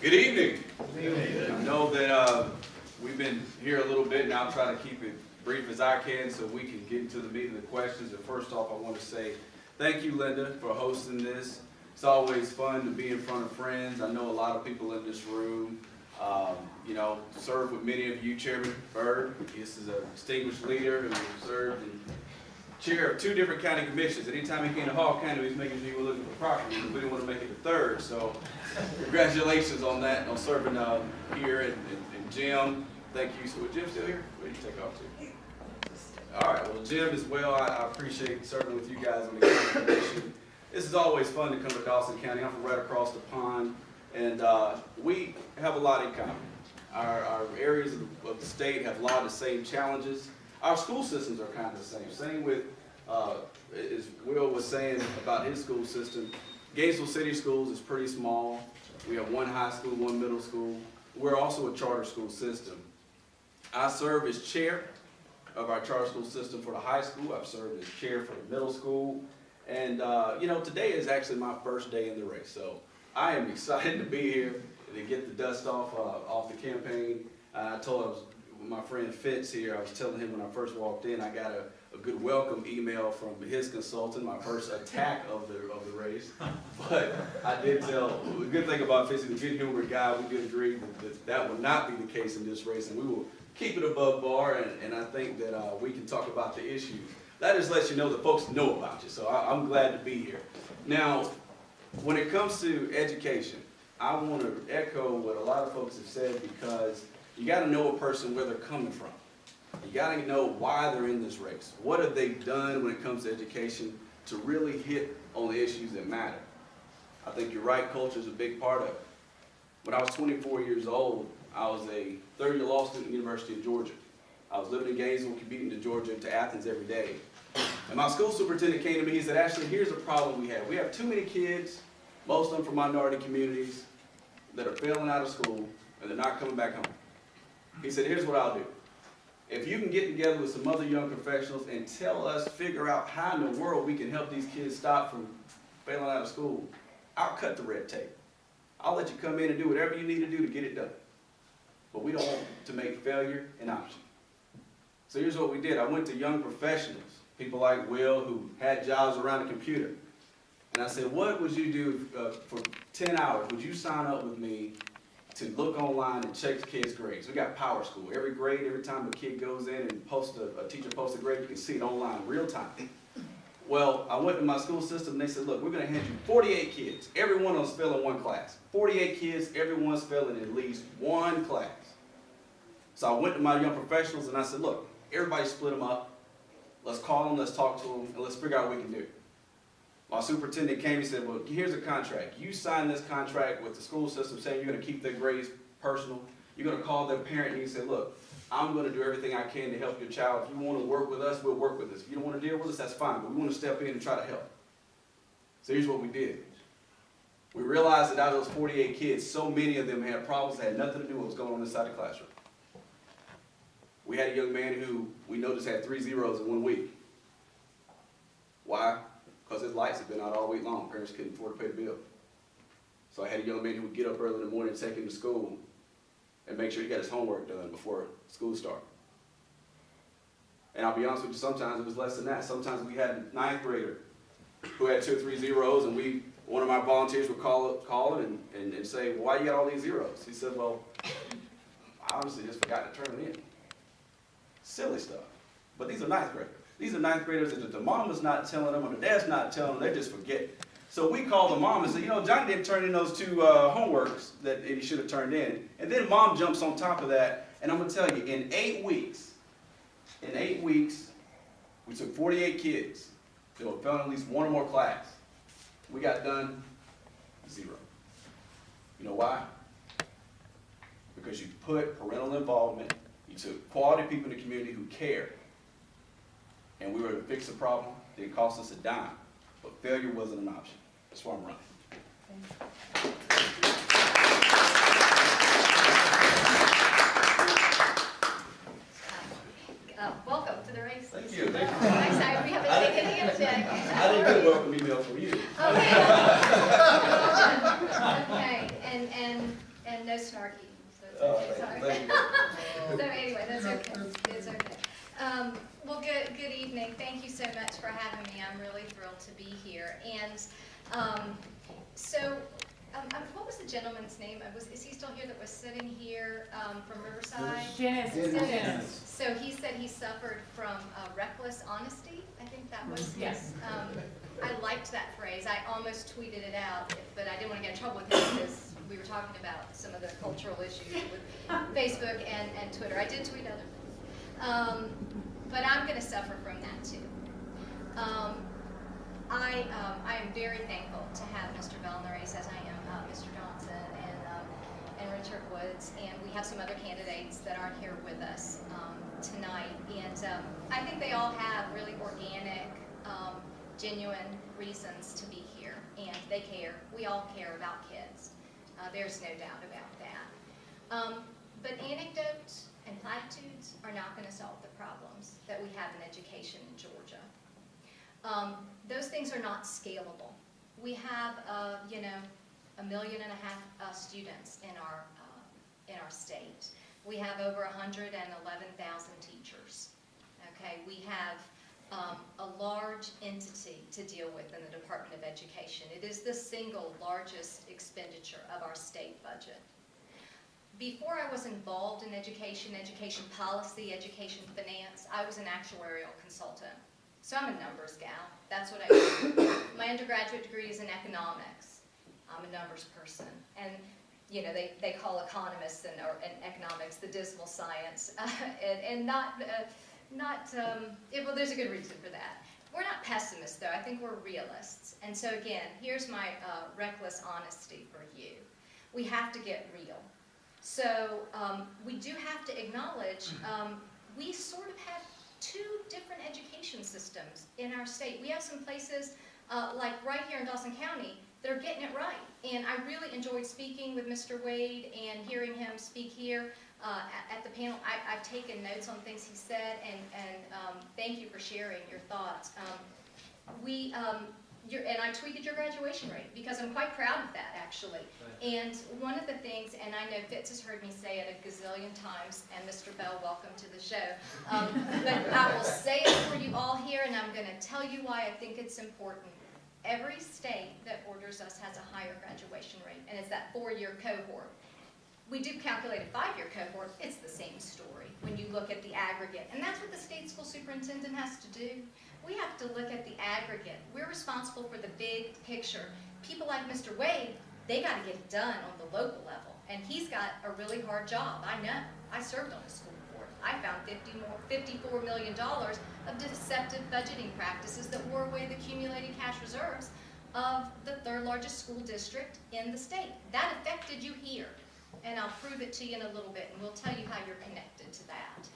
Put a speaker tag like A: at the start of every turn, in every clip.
A: Good evening. I know that we've been here a little bit, and I'll try to keep it brief as I can so we can get into the meat of the questions. And first off, I want to say thank you, Linda, for hosting this. It's always fun to be in front of friends. I know a lot of people in this room, served with many of you. Chairman Bird, this is a distinguished leader who served in chair of 2 different county commissions. Anytime he came to Hall County, he was making sure he was looking for property. We didn't want to make it a third, so congratulations on that, on serving here. And Jim, thank you. So is Jim still here? Where did you take off to? All right, well, Jim as well, I appreciate serving with you guys on the county commission. This is always fun to come to Dawson County. I'm from right across the pond, and we have a lot in common. Our areas of the state have a lot of the same challenges. Our school systems are kind of the same. Same with, as Will was saying about his school system, Gainesville City Schools is pretty small. We have 1 high school, 1 middle school. We're also a charter school system. I serve as chair of our charter school system for the high school. I've served as chair for the middle school. And, today is actually my first day in the race. So I am excited to be here to get the dust off the campaign. I told my friend Fitz here, I was telling him when I first walked in, I got a good welcome email from his consultant, my first attack of the race. But I did tell, the good thing about Fitz, he's a good humored guy. We did agree that will not be the case in this race, and we will keep it above bar, and I think that we can talk about the issues. That just lets you know that folks know about you, so I'm glad to be here. Now, when it comes to education, I want to echo what a lot of folks have said, because you got to know a person where they're coming from. You got to know why they're in this race. What have they done when it comes to education to really hit on the issues that matter? I think you're right, culture is a big part of it. When I was 24 years old, I was a third-year law student at the University of Georgia. I was living in Gainesville, commuting to Georgia and to Athens every day. And my school superintendent came to me, he said, "Ashley, here's a problem we have. We have too many kids, most of them from minority communities, that are failing out of school and they're not coming back home." He said, "Here's what I'll do. If you can get together with some other young professionals and figure out how in the world we can help these kids stop from failing out of school, I'll cut the red tape. I'll let you come in and do whatever you need to do to get it done. But we don't want to make failure an option." So here's what we did. I went to young professionals, people like Will, who had jobs around the computer. And I said, "What would you do for 10 hours? Would you sign up with me to look online and check the kids' grades?" We got Power School. Every grade, every time a kid goes in and a teacher posts a grade, you can see it online, real time. Well, I went to my school system and they said, "Look, we're going to hand you 48 kids. Every one of them's failing 1 class. 48 kids, everyone's failing at least 1 class." So I went to my young professionals and I said, "Look, everybody split them up. Let's call them, let's talk to them, and let's figure out what we can do." My superintendent came and said, "Well, here's a contract. You sign this contract with the school system saying you're going to keep their grades personal. You're going to call their parent and you say, 'Look, I'm going to do everything I can to help your child. If you want to work with us, we'll work with us. If you don't want to deal with us, that's fine, but we want to step in and try to help.'" So here's what we did. We realized that out of those 48 kids, so many of them had problems that had nothing to do with what was going on inside the classroom. We had a young man who we noticed had 3 zeros in 1 week. Why? Because his lights had been out all week long. Parents couldn't afford to pay the bill. So I had a young man who would get up early in the morning and take him to school and make sure he got his homework done before school started. And I'll be honest with you, sometimes it was less than that. Sometimes we had a 9th grader who had 2 or 3 zeros, and one of my volunteers would call him and say, "Well, why you got all these zeros?" He said, "Well, I honestly just forgot to turn it in." Silly stuff. But these are 9th graders. These are 9th graders that the mom is not telling them or the dad's not telling them, they just forget. So we called the mom and said, "Johnny didn't turn in those 2 homeworks that he should have turned in." And then mom jumps on top of that, and I'm going to tell you, in 8 weeks, we took 48 kids that were failing at least 1 or more class. We got done 0. You know why? Because you put parental involvement, you took quality people in the community who cared, and we were to fix the problem. It didn't cost us a dime, but failure wasn't an option. That's why I'm running.
B: Welcome to the race.
A: Thank you.
B: Next time we haven't taken a handshake.
A: I didn't get a welcome email from you.
B: Okay. Okay. right, and no snarky, so it's okay, sorry.
A: Thank you.
B: So anyway, that's okay, it's okay. Well, good evening, thank you so much for having me, I'm really thrilled to be here. And what was the gentleman's name? Is he still here that was sitting here from Riverside?
C: Dennis.
B: So he said he suffered from reckless honesty, I think that was his.
C: Yes.
B: I liked that phrase, I almost tweeted it out, but I didn't want to get in trouble with him because we were talking about some of the cultural issues with Facebook and Twitter. I did tweet other things. But I'm going to suffer from that too. I am very thankful to have Mr. Valnerace, as I am Mr. Dawson and Richard Woods, and we have some other candidates that aren't here with us tonight. And I think they all have really organic, genuine reasons to be here, and they care. We all care about kids. There's no doubt about that. But anecdotes and platitudes are not going to solve the problems that we have in education in Georgia. Those things are not scalable. We have, 1.5 million students in our state. We have over 111,000 teachers. Okay, we have a large entity to deal with in the Department of Education. It is the single largest expenditure of our state budget. Before I was involved in education policy, education finance, I was an actuarial consultant. So I'm a numbers gal. That's what I do. My undergraduate degree is in economics. I'm a numbers person. And they call economists and economics the dismal science. Well, there's a good reason for that. We're not pessimists, though. I think we're realists. And so again, here's my reckless honesty for you. We have to get real. So we do have to acknowledge we sort of have two different education systems in our state. We have some places like right here in Dawson County that are getting it right. And I really enjoyed speaking with Mr. Wade and hearing him speak here at the panel. I've taken notes on things he said, and thank you for sharing your thoughts. And I tweeted your graduation rate because I'm quite proud of that, actually. And one of the things, and I know Fitz has heard me say it a gazillion times, and Mr. Bell, welcome to the show, but I will say it for you all here, and I'm going to tell you why I think it's important. Every state that borders us has a higher graduation rate, and it's that 4-year cohort. We do calculate a 5-year cohort, it's the same story when you look at the aggregate, and that's what the state school superintendent has to do. We have to look at the aggregate. We're responsible for the big picture. People like Mr. Wade, they got to get it done on the local level. And he's got a really hard job. I know. I served on the school board. I found $54 million of deceptive budgeting practices that wore away the accumulated cash reserves of the 3rd largest school district in the state. That affected you here. And I'll prove it to you in a little bit, and we'll tell you how you're connected to that.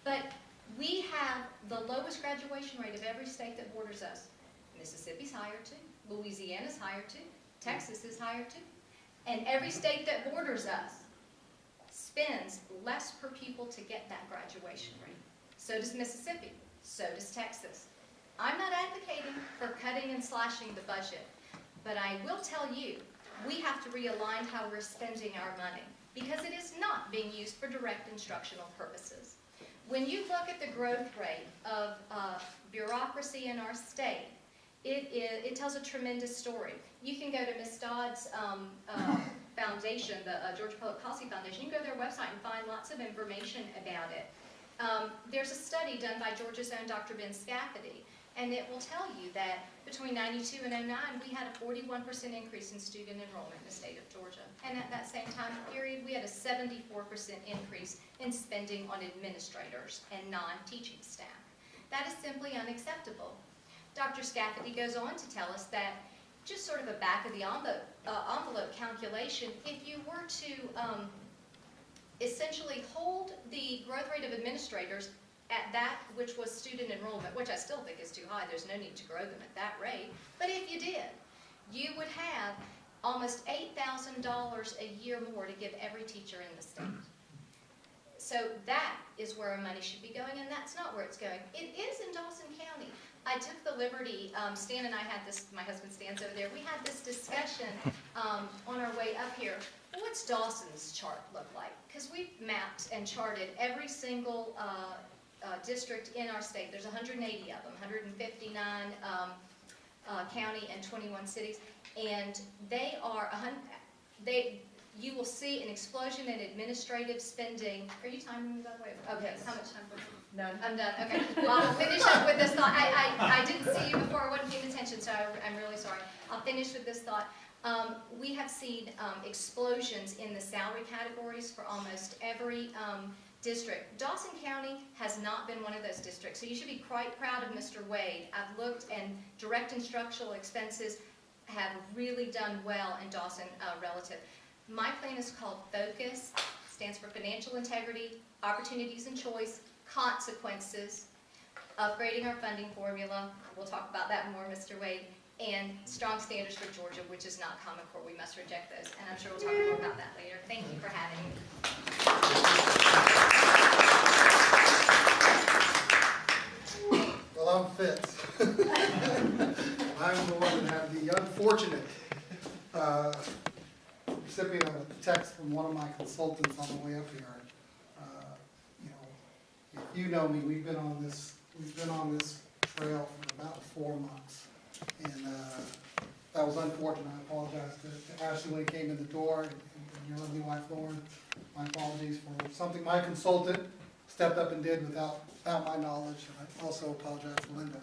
B: But we have the lowest graduation rate of every state that borders us. Mississippi's higher too. Louisiana's higher too. Texas is higher too. And every state that borders us spends less per pupil to get that graduation rate. So does Mississippi. So does Texas. I'm not advocating for cutting and slashing the budget, but I will tell you, we have to realign how we're spending our money because it is not being used for direct instructional purposes. When you look at the growth rate of bureaucracy in our state, it tells a tremendous story. You can go to Ms. Dodd's foundation, the Georgia Public Policy Foundation. You can go to their website and find lots of information about it. There's a study done by Georgia's own Dr. Ben Scafidi, and it will tell you that between 92 and 09, we had a 41% increase in student enrollment in the state of Georgia. And at that same time period, we had a 74% increase in spending on administrators and non-teaching staff. That is simply unacceptable. Dr. Scafidi goes on to tell us that just sort of a back of the envelope calculation, if you were to essentially hold the growth rate of administrators at that which was student enrollment, which I still think is too high, there's no need to grow them at that rate, but if you did, you would have almost $8,000 a year more to give every teacher in the state. So that is where our money should be going, and that's not where it's going. It is in Dawson County. I took the liberty, Stan and I had this, my husband Stan's over there, we had this discussion on our way up here, what's Dawson's chart look like? Because we've mapped and charted every single district in our state. There's 180 of them, 159 county and 21 cities, and you will see an explosion in administrative spending. Are you timing me, by the way? Okay, how much time?
C: None.
B: I'm done, okay. Well, I'll finish up with this thought. I didn't see you before, I wasn't paying attention, so I'm really sorry. I'll finish with this thought. We have seen explosions in the salary categories for almost every district. Dawson County has not been one of those districts, so you should be quite proud of Mr. Wade. I've looked, and direct instructional expenses have really done well in Dawson relative. My plan is called FOCUS, stands for Financial Integrity, Opportunities and Choice, Consequences, upgrading our funding formula, we'll talk about that more, Mr. Wade, and strong standards for Georgia, which is not Common Core. We must reject those, and I'm sure we'll talk more about that later. Thank you for having
D: me. Well, I'm Fitz. I'm the one that had the unfortunate recipient of a text from one of my consultants on the way up here. If you know me, we've been on this trail for about 4 months, and that was unfortunate. I apologize to Ashley when he came in the door, and your lovely wife Lauren. My apologies for something my consultant stepped up and did without my knowledge, and I also apologize to Linda.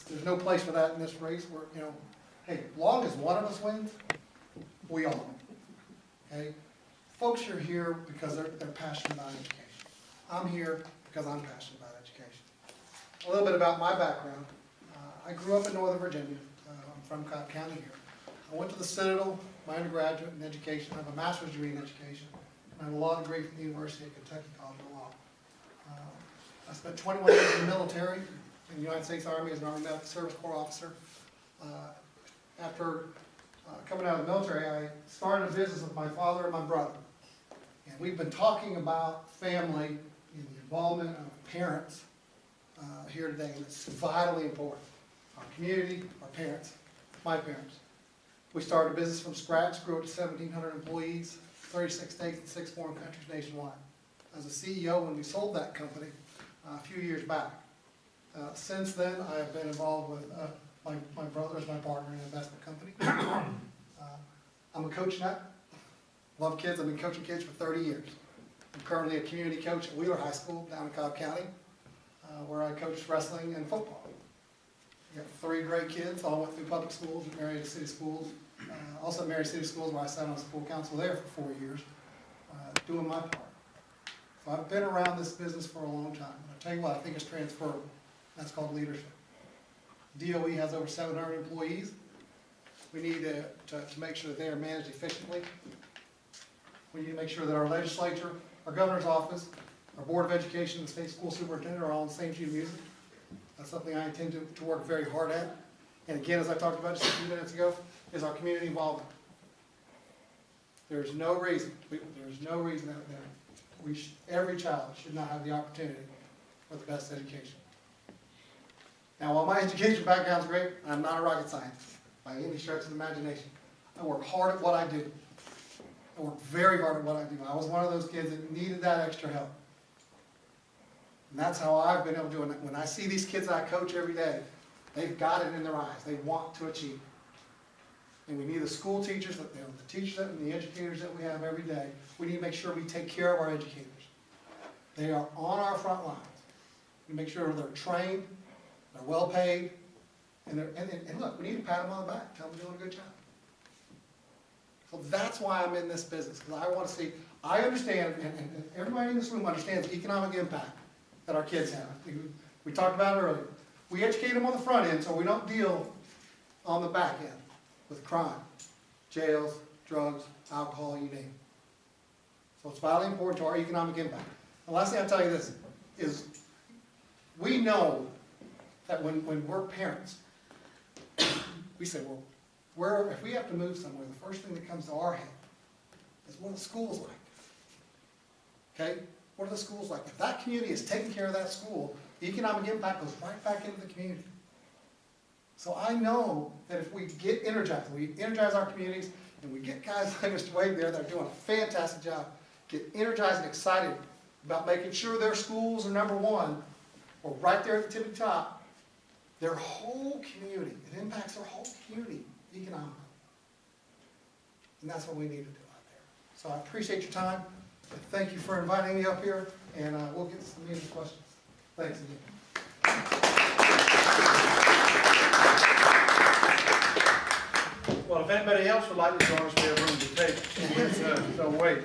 D: There's no place for that in this race. Where hey, long as one of us wins, we all win. Okay, folks are here because they're passionate about education. I'm here because I'm passionate about education. A little bit about my background. I grew up in Northern Virginia. I'm from Cobb County here. I went to the Citadel, my undergraduate in education. I have a master's degree in education. I have a law degree from the University of Kentucky College of Law. I spent 21 years in the military, in the United States Army as an Army Medical Service Corps officer. After coming out of the military, I started a business with my father and my brother. And we've been talking about family and the involvement of parents here today. And it's vitally important. Our community, our parents, my parents. We started a business from scratch, grew it to 1,700 employees, 36 states and 6 foreign countries nationwide. As a CEO when we sold that company a few years back. Since then, I have been involved with my brother as my partner in an investment company. I'm a coach now. Love kids. I've been coaching kids for 30 years. I'm currently a community coach at Wheeler High School down in Cobb County, where I coach wrestling and football. I got 3 great kids, all went through public schools at Marietta City Schools. Also at Marietta City Schools, where I sat on school council there for 4 years, doing my part. So I've been around this business for a long time. And I'll tell you what, I think it's transferable. That's called leadership. DOE has over 700 employees. We need to make sure that they are managed efficiently. We need to make sure that our legislature, our governor's office, our Board of Education, and the state school superintendent are all on the same sheet of music. That's something I intend to work very hard at. And again, as I talked about just a few minutes ago, is our community involvement. There's no reason that every child should not have the opportunity for the best education. Now, while my education background is great, I'm not a rocket scientist by any stretch of the imagination. I work hard at what I do. I work very hard at what I do. I was one of those kids that needed that extra help. And that's how I've been able to do it. When I see these kids I coach every day, they've got it in their eyes. They want to achieve. And we need the school teachers, the teachers and the educators that we have every day. We need to make sure we take care of our educators. They are on our front lines. We make sure they're trained, they're well paid, and look, we need to pat them on the back, tell them they're doing a good job. So that's why I'm in this business, because I want to see, I understand, and everybody in this room understands the economic impact that our kids have. We talked about it earlier. We educate them on the front end so we don't deal on the back end with crime, jails, drugs, alcohol, you name it. So it's vitally important to our economic impact. The last thing I'll tell you this is we know that when we're parents, we say, well, if we have to move somewhere, the first thing that comes to our head is what are the schools like? Okay? What are the schools like? If that community is taking care of that school, the economic impact goes right back into the community. So I know that if we get energized, we energize our communities, and we get guys like Mr. Wade there that are doing a fantastic job, get energized and excited about making sure their schools are number one, or right there at the tippy top, their whole community, it impacts their whole community economically. And that's what we need to do out there. So I appreciate your time. Thank you for inviting me up here, and we'll get to some meeting questions. Thanks again.
C: Well, if anybody else would like to join us, we have room to take. So wait.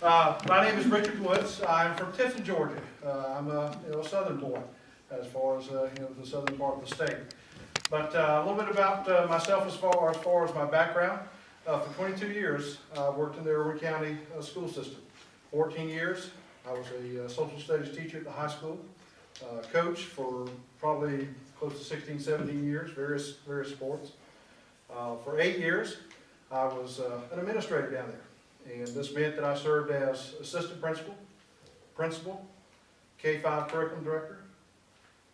C: My name is Richard Woods. I'm from Tifton, Georgia. I'm a southern boy, as far as the southern part of the state. But a little bit about myself as far as my background. For 22 years, I worked in the Irwin County school system. 14 years, I was a social studies teacher at the high school. Coach for probably close to 16, 17 years, various sports. For 8 years, I was an administrator down there. And this meant that I served as assistant principal, K-5 curriculum director,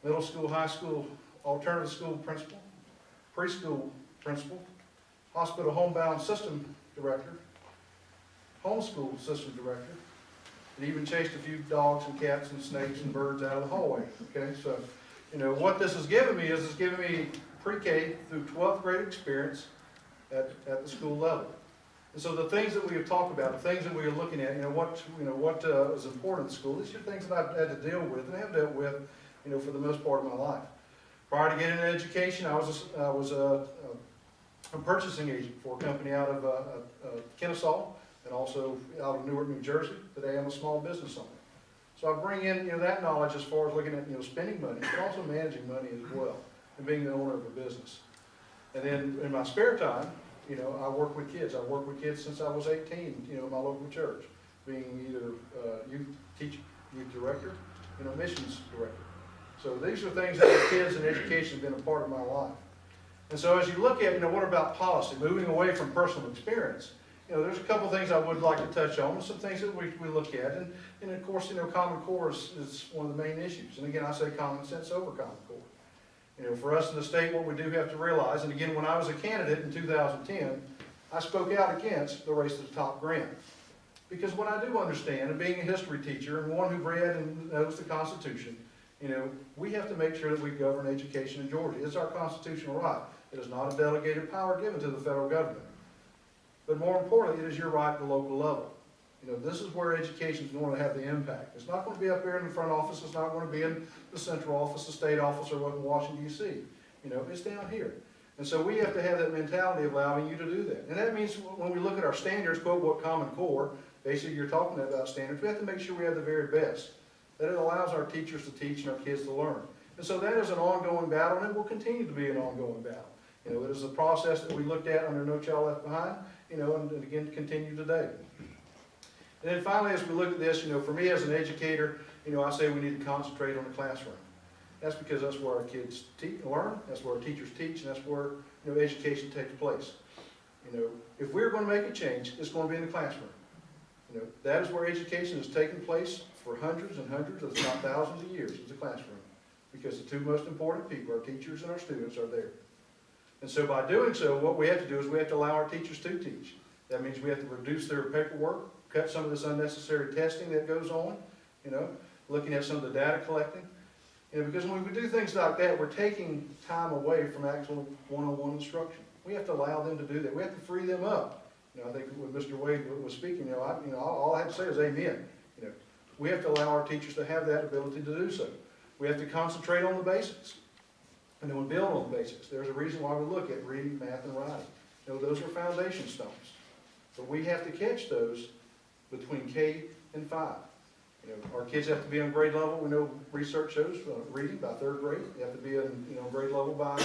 C: middle school, high school, alternative school principal, preschool principal, hospital homebound system director, homeschool system director, and even chased a few dogs and cats and snakes and birds out of the hallway. Okay, so what this has given me is it's given me pre-K through 12th grade experience at the school level. And so the things that we have talked about, the things that we are looking at, what is important in school, these are things that I've had to deal with and have dealt with, for the most part of my life. Prior to getting into education, I was a purchasing agent for a company out of Kennesaw and also out of Newark, New Jersey. Today I'm a small business owner. So I bring in that knowledge as far as looking at spending money, but also managing money as well, and being the owner of a business. And then in my spare time, I work with kids. I worked with kids since I was 18, in my local church, being either youth teacher, youth director, missions director. So these are things that with kids and education have been a part of my life. And so as you look at, what about policy, moving away from personal experience, there's a couple things I would like to touch on, and some things that we look at, and of course, Common Core is one of the main issues. And again, I say common sense over Common Core. For us in the state, what we do have to realize, and again, when I was a candidate in 2010, I spoke out against the race to the top grant. Because what I do understand, and being a history teacher, and one who read and knows the Constitution, we have to make sure that we govern education in Georgia. It's our constitutional right. It is not a delegated power given to the federal government. But more importantly, it is your right at the local level. This is where education is going to have the impact. It's not going to be up here in the front office. It's not going to be in the central office, the state office, or in Washington, D.C. It's down here. And so we have to have that mentality of allowing you to do that. And that means when we look at our standards, quote, what Common Core, basically you're talking about standards, we have to make sure we have the very best. That it allows our teachers to teach and our kids to learn. And so that is an ongoing battle, and it will continue to be an ongoing battle. It is a process that we looked at under No Child Left Behind, and again, continue today. And then finally, as we look at this, for me as an educator, I say we need to concentrate on the classroom. That's because that's where our kids learn, that's where our teachers teach, and that's where education takes place. If we're going to make a change, it's going to be in the classroom. That is where education has taken place for hundreds and hundreds, if not thousands of years, is the classroom. Because the two most important people, our teachers and our students, are there. And so by doing so, what we have to do is we have to allow our teachers to teach. That means we have to reduce their paperwork, cut some of this unnecessary testing that goes on, looking at some of the data collecting. Because when we do things like that, we're taking time away from actual one-on-one instruction. We have to allow them to do that. We have to free them up. I think when Mr. Wade was speaking, all I have to say is amen. We have to allow our teachers to have that ability to do so. We have to concentrate on the basics. And then we build on the basics. There's a reason why we look at reading, math, and writing. Those are foundation stones. But we have to catch those between K and 5. Our kids have to be on grade level. We know research shows reading by 3rd grade. They have to be in grade level by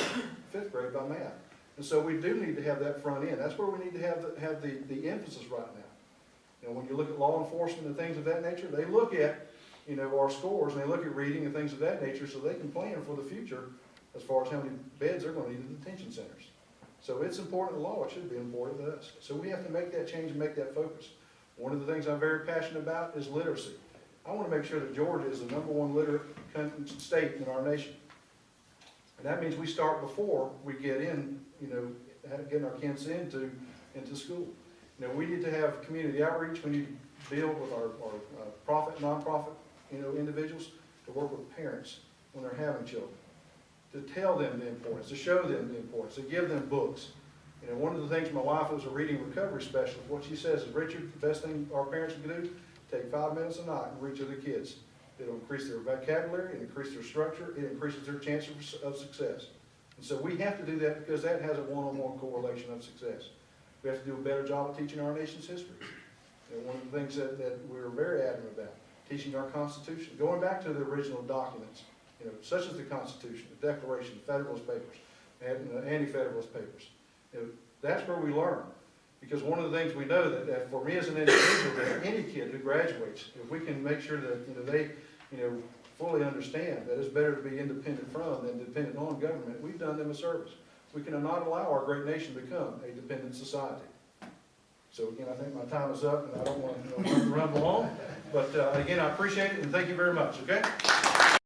C: 5th grade by math. And so we do need to have that front end. That's where we need to have the emphasis right now. When you look at law enforcement and things of that nature, they look at our scores and they look at reading and things of that nature so they can plan for the future as far as how many beds they're going to need in detention centers. So it's important to law. It should be important to us. So we have to make that change and make that focus. One of the things I'm very passionate about is literacy. I want to make sure that Georgia is the #1 literate state in our nation. And that means we start before we get in, getting our kids into school. We need to have community outreach. We need to deal with our profit, nonprofit, individuals, to work with parents when they're having children, to tell them the importance, to show them the importance, to give them books. One of the things my wife was a reading recovery specialist, what she says is, Richard, the best thing our parents can do, take 5 minutes a night and read to the kids. It'll increase their vocabulary, it increases their structure, it increases their chance of success. And so we have to do that because that has a one-on-one correlation of success. We have to do a better job of teaching our nation's history. One of the things that we're very adamant about, teaching our Constitution, going back to the original documents, such as the Constitution, the Declaration, the Federalist Papers, and Anti-Federalist Papers. That's where we learn. Because one of the things we know that for me as an individual, that any kid who graduates, if we can make sure that they fully understand that it's better to be independent from than dependent on government, we've done them a service. We cannot allow our great nation to become a dependent society. So again, I think my time is up, and I don't want to run along. But again, I appreciate it, and thank you very much, okay?